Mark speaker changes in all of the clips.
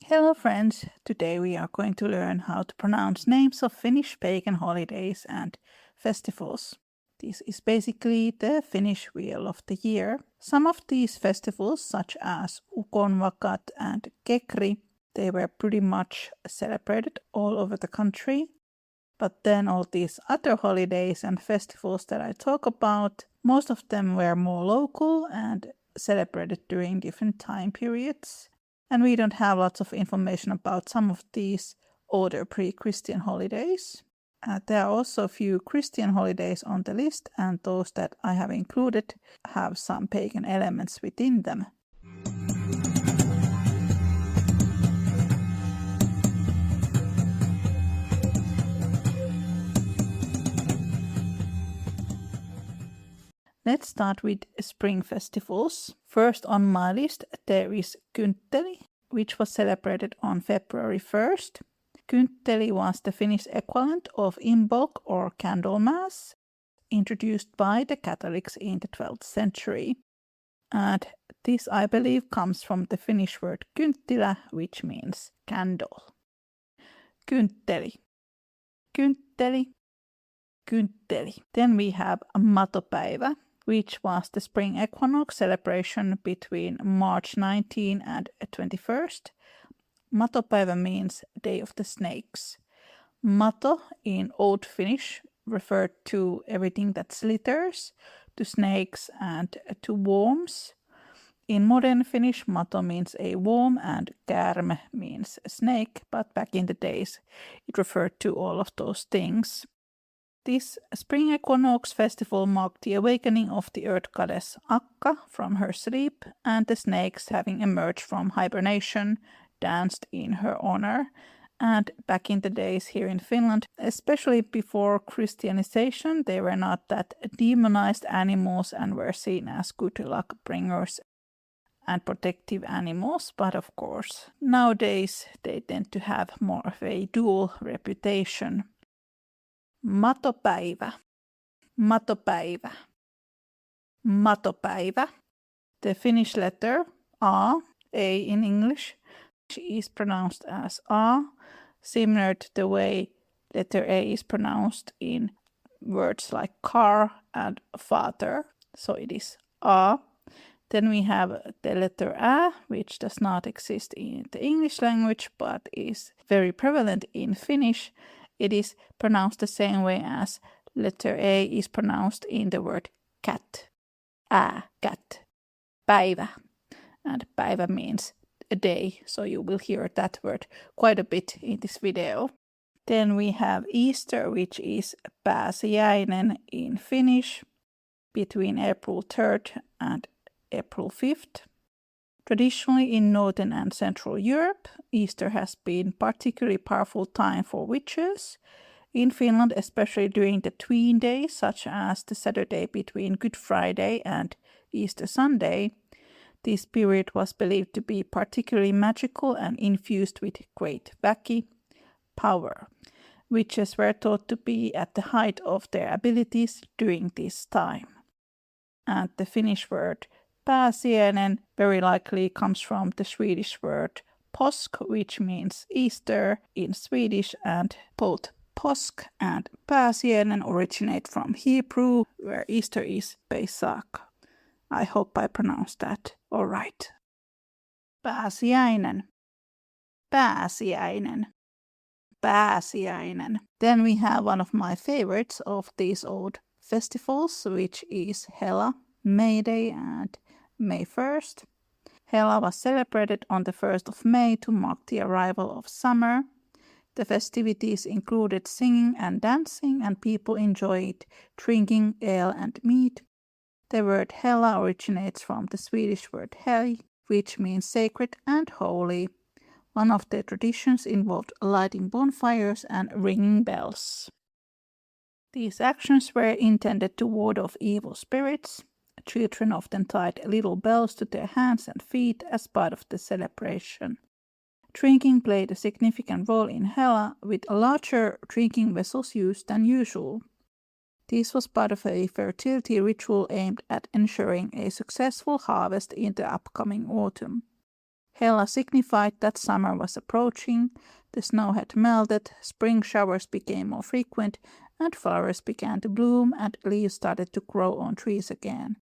Speaker 1: Hello friends, today we are going to learn how to pronounce names of Finnish pagan holidays and festivals. This is basically the Finnish Wheel of the Year. Some of these festivals, such as Ukonvakat and Kekri, they were pretty much celebrated all over the country. But then all these other holidays and festivals that I talk about, most of them were more local and celebrated during different time periods. And we don't have lots of information about some of these older pre-Christian holidays. There are also a few Christian holidays on the list, and those that I have included have some pagan elements within them. Let's start with spring festivals. First on my list there is Kyntteli, which was celebrated on February 1st. Kyntteli was the Finnish equivalent of Imbolc or Candlemas, introduced by the Catholics in the 12th century. And this, I believe, comes from the Finnish word kynttilä, which means candle. Kyntteli, kyntteli, kyntteli. Then we have Matopäivä, which was the spring equinox celebration between March 19 and 21st. Matopäivä means Day of the Snakes. Mato in Old Finnish referred to everything that slithers, to snakes and to worms. In modern Finnish, mato means a worm and käärme means a snake, but back in the days it referred to all of those things. This spring equinox festival marked the awakening of the earth goddess Akka from her sleep, and the snakes, having emerged from hibernation, danced in her honor. And back in the days here in Finland, especially before Christianization, they were not that demonized animals and were seen as good luck bringers and protective animals. But of course, nowadays they tend to have more of a dual reputation. Matopäivä, matopäivä, matopäivä. The Finnish letter A in English, is pronounced as A, similar to the way letter A is pronounced in words like car and father. So it is A. Then we have the letter Ä, which does not exist in the English language but is very prevalent in Finnish. It is pronounced the same way as letter A is pronounced in the word cat. Cat. Päivä. And päivä means a day, so you will hear that word quite a bit in this video. Then we have Easter, which is pääsiäinen in Finnish, between April 3rd and April 5th. Traditionally in Northern and Central Europe, Easter has been particularly powerful time for witches. In Finland, especially during the tween days, such as the Saturday between Good Friday and Easter Sunday, this period was believed to be particularly magical and infused with great väki, power. Witches were thought to be at the height of their abilities during this time. And the Finnish word pääsiäinen very likely comes from the Swedish word påsk, which means Easter in Swedish, and both påsk and pääsiäinen originate from Hebrew, where Easter is Pesach. I hope I pronounced that all right. Pääsiäinen, pääsiäinen, pääsiäinen. Then we have one of my favorites of these old festivals, which is Hela, May Day and May 1st. Hela was celebrated on the 1st of May to mark the arrival of summer. The festivities included singing and dancing, and people enjoyed drinking ale and meat. The word Hela originates from the Swedish word heli, which means sacred and holy. One of the traditions involved lighting bonfires and ringing bells. These actions were intended to ward off evil spirits. Children often tied little bells to their hands and feet as part of the celebration. Drinking played a significant role in Hela, with larger drinking vessels used than usual. This was part of a fertility ritual aimed at ensuring a successful harvest in the upcoming autumn. Hela signified that summer was approaching, the snow had melted, spring showers became more frequent, and flowers began to bloom and leaves started to grow on trees again.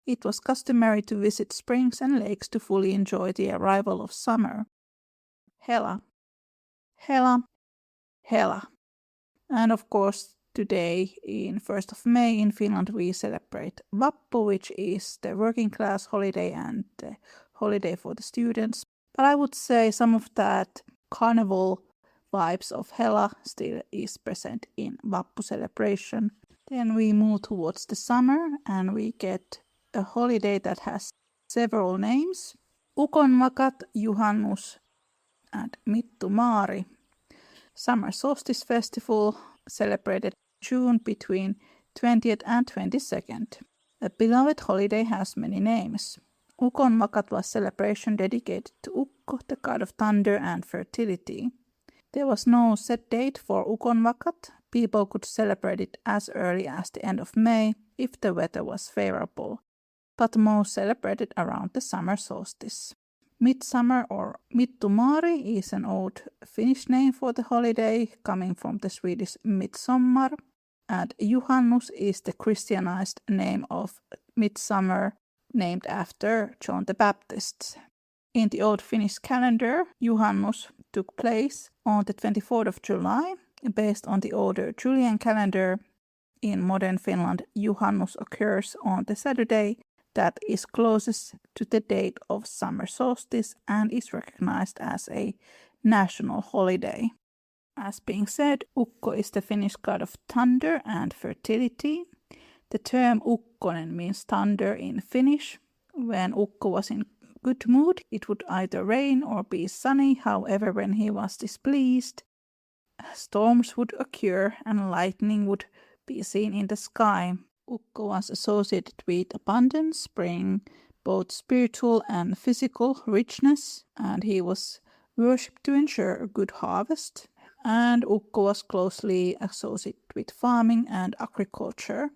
Speaker 1: It was customary to visit springs and lakes to fully enjoy the arrival of summer. Hela, Hela, Hela. And of course, today, in 1st of May in Finland, we celebrate Vappu, which is the working class holiday and the holiday for the students. But I would say some of that carnival vibes of Hela still is present in Vappu celebration. Then we move towards the summer and we get a holiday that has several names. Ukonmakat, Juhannus, and Mittumaari. Summer solstice festival celebrated June between 20th and 22nd. The beloved holiday has many names. Ukonmakat was celebration dedicated to Ukko, the god of thunder and fertility. There was no set date for Ukonmakat. People could celebrate it as early as the end of May if the weather was favorable, but most celebrated around the summer solstice. Midsummer or Mittumaari is an old Finnish name for the holiday, coming from the Swedish midsommar, and Juhannus is the Christianized name of midsummer, named after John the Baptist. In the old Finnish calendar, Juhannus took place on the 24th of July. Based on the older Julian calendar, in modern Finland, Juhannus occurs on the Saturday that is closest to the date of summer solstice and is recognized as a national holiday. As being said, Ukko is the Finnish god of thunder and fertility. The term Ukkonen means thunder in Finnish. When Ukko was in good mood, it would either rain or be sunny. However, when he was displeased, storms would occur and lightning would be seen in the sky. Ukko was associated with abundance, bringing both spiritual and physical richness, and he was worshipped to ensure a good harvest. And Ukko was closely associated with farming and agriculture.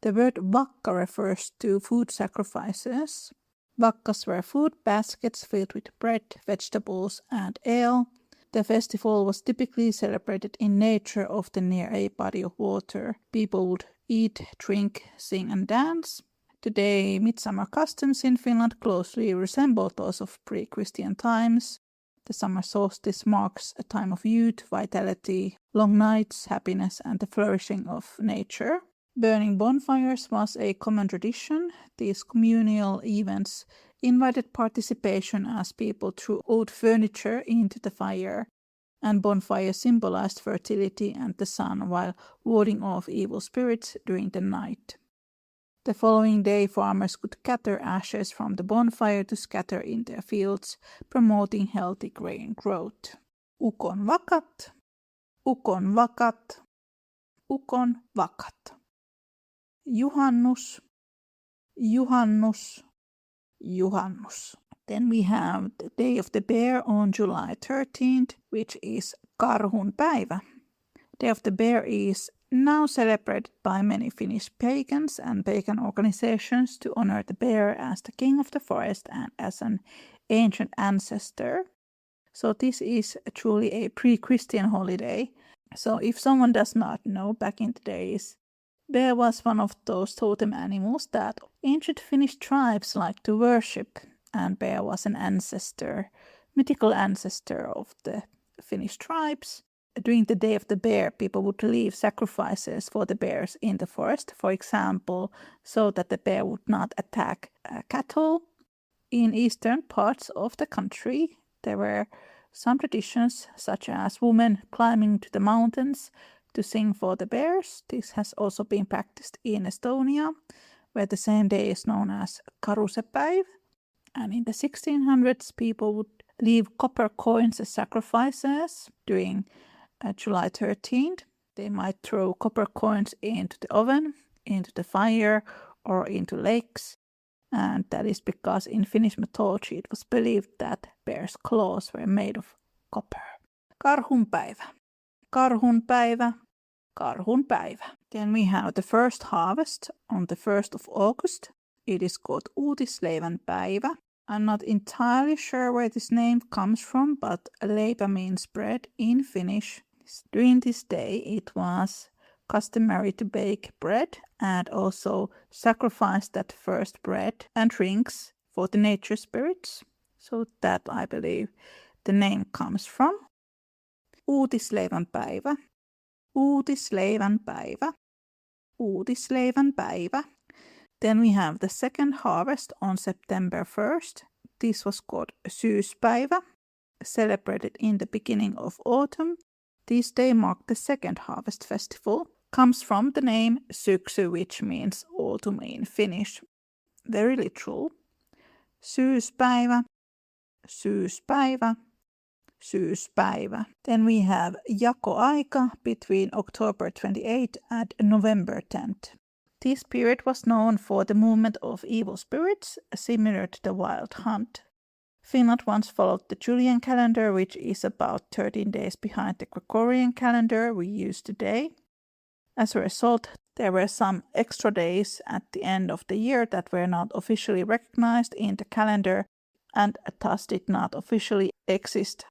Speaker 1: The word vakka refers to food sacrifices. Vakkas were food baskets filled with bread, vegetables, and ale. The festival was typically celebrated in nature, often near a body of water. People would eat, drink, sing, and dance. Today, midsummer customs in Finland closely resemble those of pre-Christian times. The summer solstice marks a time of youth, vitality, long nights, happiness, and the flourishing of nature. Burning bonfires was a common tradition. These communal events invited participation as people threw old furniture into the fire, and bonfires symbolized fertility and the sun while warding off evil spirits during the night. The following day, farmers could gather ashes from the bonfire to scatter in their fields, promoting healthy grain growth. Ukon vakat, ukon vakat, ukon vakat. Juhannus, Juhannus, Juhannus. Then we have the Day of the Bear on July 13th, which is Karhun päivä. Day of the Bear is now celebrated by many Finnish pagans and pagan organizations to honor the bear as the king of the forest and as an ancient ancestor. So this is truly a pre-Christian holiday. So if someone does not know, back in the days, bear was one of those totem animals that ancient Finnish tribes liked to worship, and bear was an ancestor, mythical ancestor of the Finnish tribes. During the Day of the Bear, people would leave sacrifices for the bears in the forest, for example, so that the bear would not attack cattle. In eastern parts of the country, there were some traditions, such as women climbing to the mountains to sing for the bears. This has also been practiced in Estonia, where the same day is known as Karusepäiv. And in the 1600s, people would leave copper coins as sacrifices during July 13th. They might throw copper coins into the oven, into the fire, or into lakes. And that is because in Finnish mythology it was believed that bears' claws were made of copper. Karhunpäivä. Karhunpäivä. Karhunpäivä. Then we have the first harvest on the 1st of August. It is called uutisleivän päivä. I'm not entirely sure where this name comes from, but leipä means bread in Finnish. During this day, it was customary to bake bread and also sacrifice that first bread and drinks for the nature spirits. So that, I believe, the name comes from. Uutisleivän päivä. Uutisleivän päivä. Uutisleivän päivä. Then we have the second harvest on September 1st. This was called syyspäivä, celebrated in the beginning of autumn. This day marked the second harvest festival. Comes from the name syksy, which means autumn in Finnish. Very literal. Syyspäivä, syyspäivä, syyspäivä. Then we have jakoaika between October 28th and November 10th. This period was known for the movement of evil spirits, similar to the wild hunt. Finland once followed the Julian calendar, which is about 13 days behind the Gregorian calendar we use today. As a result, there were some extra days at the end of the year that were not officially recognized in the calendar and thus did not officially exist.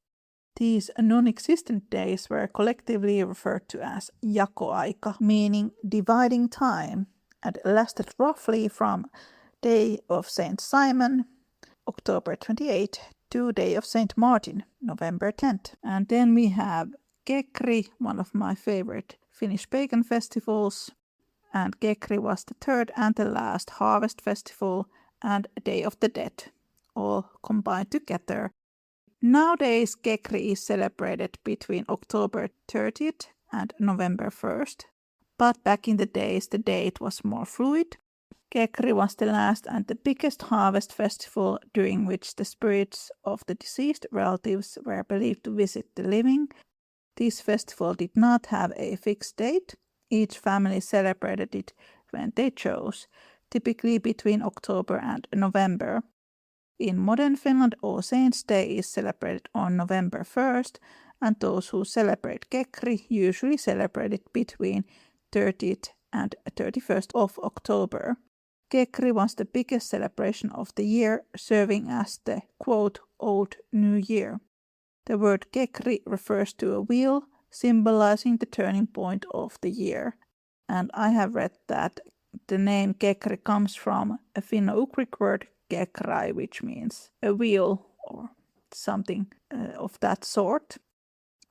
Speaker 1: These non-existent days were collectively referred to as jakoaika, meaning dividing time, and lasted roughly from Day of Saint Simon, October 28th, to Day of Saint Martin, November 10th. And then we have Kekri, one of my favorite Finnish pagan festivals. And Kekri was the third and the last harvest festival and Day of the Dead, all combined together. Nowadays, Kekri is celebrated between October 30th and November 1st. But back in the days, the date was more fluid. Kekri was the last and the biggest harvest festival during which the spirits of the deceased relatives were believed to visit the living. This festival did not have a fixed date. Each family celebrated it when they chose, typically between October and November. In modern Finland, All Saints' Day is celebrated on November 1st, and those who celebrate Kekri usually celebrate it between 30th and 31st of October. Kekri was the biggest celebration of the year, serving as the, quote, Old New Year. The word Kekri refers to a wheel, symbolizing the turning point of the year. And I have read that the name Kekri comes from a Finno-Ugric word kekrai, which means a wheel or something of that sort.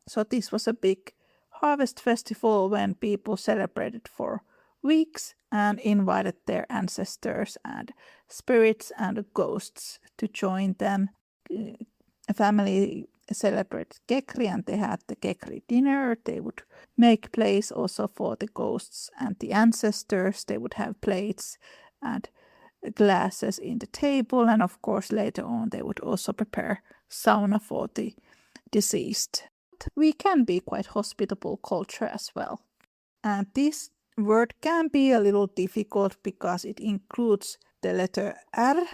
Speaker 1: So this was a big harvest festival when people celebrated for weeks and invited their ancestors and spirits and ghosts to join them. A family celebrated Kekri and they had the Kekri dinner. They would make place also for the ghosts and the ancestors. They would have plates and glasses in the table, and of course later on they would also prepare sauna for the deceased. We can be quite hospitable culture as well. And this word can be a little difficult because it includes the letter R,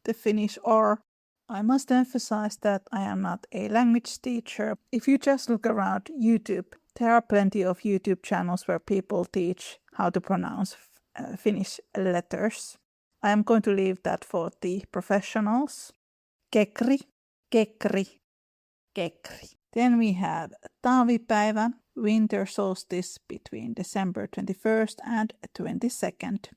Speaker 1: the Finnish R. I must emphasize that I am not a language teacher. If you just look around YouTube, there are plenty of YouTube channels where people teach how to pronounce Finnish letters. I am going to leave that for the professionals. Kekri, kekri, kekri. Then we have talvipäivä, winter solstice between December 21st and 22nd.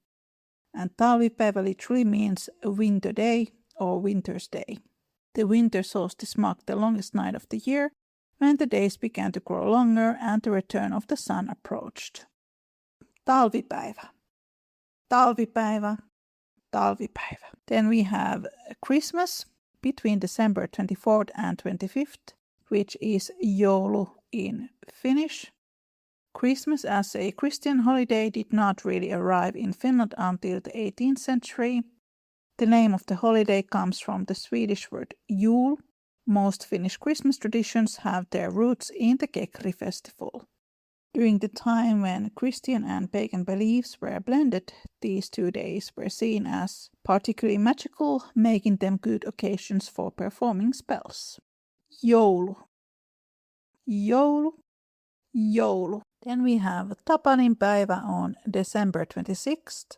Speaker 1: And talvipäivä literally means a winter day or winter's day. The winter solstice marked the longest night of the year, when the days began to grow longer and the return of the sun approached. Talvipäivä, talvipäivä, talvipäivä. Then we have Christmas between December 24th and 25th, which is joulu in Finnish. Christmas as a Christian holiday did not really arrive in Finland until the 18th century. The name of the holiday comes from the Swedish word jul. Most Finnish Christmas traditions have their roots in the Kekri festival. During the time when Christian and pagan beliefs were blended, these 2 days were seen as particularly magical, making them good occasions for performing spells. Joulu, joulu, joulu. Then we have Tapaninpäivä on December 26th.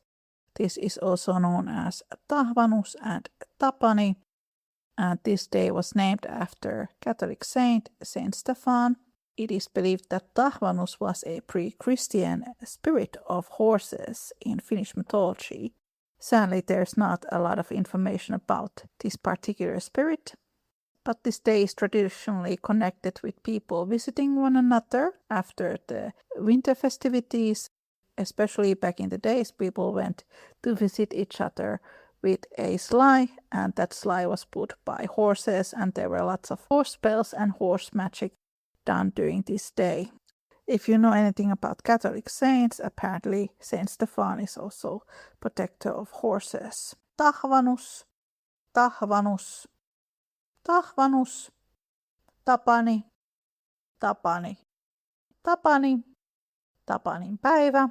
Speaker 1: This is also known as tahvanus and Tapani, and this day was named after Catholic saint, Saint Stephan. It is believed that Tahvanus was a pre-Christian spirit of horses in Finnish mythology. Sadly, there's not a lot of information about this particular spirit, but this day is traditionally connected with people visiting one another after the winter festivities. Especially back in the days, people went to visit each other with a sleigh, and that sleigh was pulled by horses, and there were lots of horse spells and horse magic done during this day. If you know anything about Catholic saints, apparently Saint Stephan is also protector of horses. Tahvanus, Tahvanus, Tahvanus, Tapani, Tapani, Tapani, Tapanin päivä,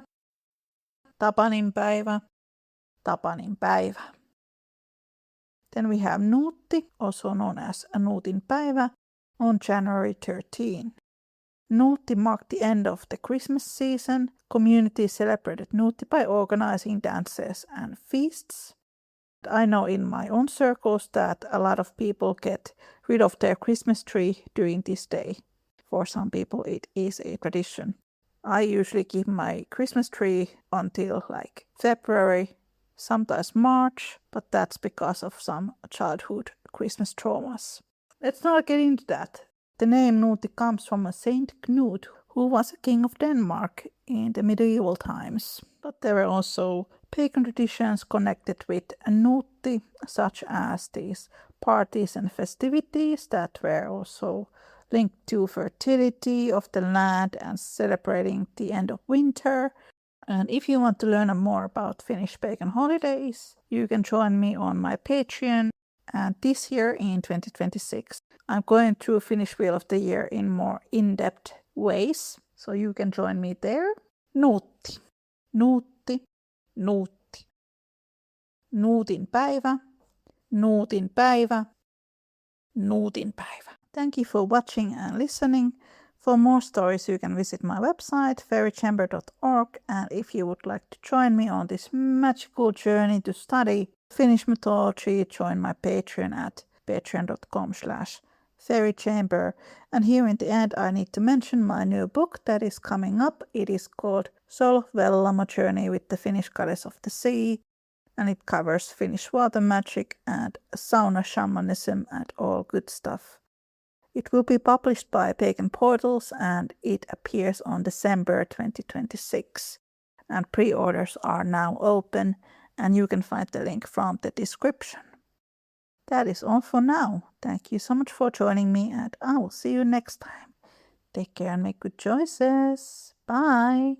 Speaker 1: Tapanin päivä, Tapanin päivä. Then we have Nuutti, also known as Nuutin päivä, on January 13. Nuutti marked the end of the Christmas season. Communities celebrated Nuutti by organizing dances and feasts. I know in my own circles that a lot of people get rid of their Christmas tree during this day. For some people it is a tradition. I usually keep my Christmas tree until like February, sometimes March, but that's because of some childhood Christmas traumas. Let's not get into that. The name Nuutti comes from a Saint Knut, who was a king of Denmark in the medieval times. But there were also pagan traditions connected with Nuutti, such as these parties and festivities that were also linked to fertility of the land and celebrating the end of winter. And if you want to learn more about Finnish pagan holidays, you can join me on my Patreon. And this year in 2026, I'm going through Finnish Wheel of the Year in more in-depth ways, so you can join me there. Nuutti, Nuutti, Nuutti. Nuutin päivä, Nuutin päivä, Nuutin päivä. Thank you for watching and listening. For more stories, you can visit my website, fairychamber.org, and if you would like to join me on this magical journey to study Finnish mythology, join my Patreon at patreon.com/fairychamber. And here in the end, I need to mention my new book that is coming up. It is called Solvellamo Journey with the Finnish Goddess of the Sea, and it covers Finnish water magic and sauna shamanism and all good stuff. It will be published by Pagan Portals, and it appears on December 2026. And pre-orders are now open, and you can find the link from the description. That is all for now. Thank you so much for joining me, and I will see you next time. Take care and make good choices. Bye!